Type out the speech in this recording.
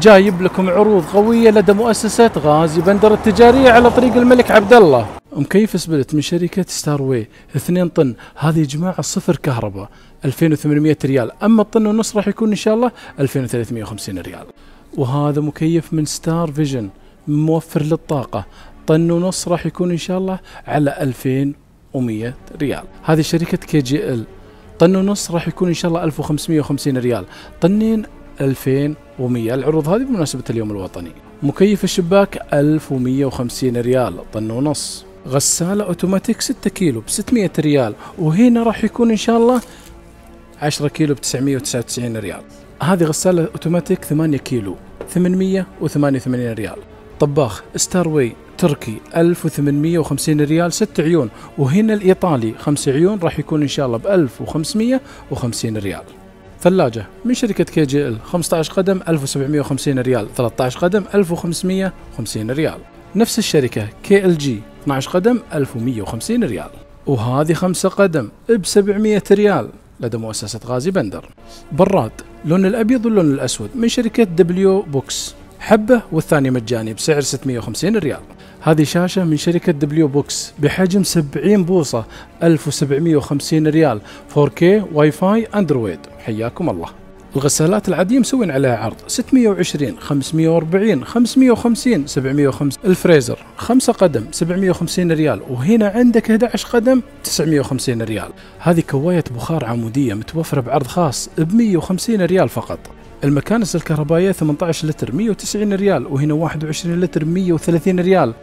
جايب لكم عروض قوية لدى مؤسسة غازي بندر التجارية على طريق الملك عبد الله. مكيف سبلت من شركة ستار واي 2 طن، هذه يا جماعة صفر كهرباء 2800 ريال، أما الطن ونص راح يكون إن شاء الله 2350 ريال. وهذا مكيف من ستار فيجن موفر للطاقة، طن ونص راح يكون إن شاء الله على 2100 ريال. هذه شركة كي جي ال، طن ونص راح يكون إن شاء الله 1550 ريال، طنين 2100. العروض هذه بمناسبة اليوم الوطني. مكيف الشباك 1150 ريال طن ونص. غسالة اوتوماتيك 6 كيلو ب600 ريال، وهنا راح يكون ان شاء الله 10 كيلو ب999 ريال. هذه غسالة اوتوماتيك 8 كيلو 888 ريال. طباخ ستار واي تركي 1850 ريال 6 عيون، وهنا الايطالي 5 عيون راح يكون ان شاء الله ب 1550 ريال. ثلاجة من شركة كي جي ال 15 قدم 1750 ريال، 13 قدم 1550 ريال. نفس الشركة كي ال جي 12 قدم 1150 ريال. وهذه 5 قدم ب 700 ريال لدى مؤسسة غازي بندر. براد لون الأبيض واللون الأسود من شركة دبليو بوكس، حبة والثاني مجاني بسعر 650 ريال. هذه شاشة من شركة دبليو بوكس بحجم 70 بوصة 1750 ريال، 4K واي فاي اندرويد. حياكم الله. الغسالات العادية مسوين عليها عرض 620 540 550 750. الفريزر 5 قدم 750 ريال، وهنا عندك 11 قدم 950 ريال. هذه كواية بخار عمودية متوفرة بعرض خاص ب 150 ريال فقط. المكانس الكهربائية 18 لتر 190 ريال، وهنا 21 لتر 130 ريال.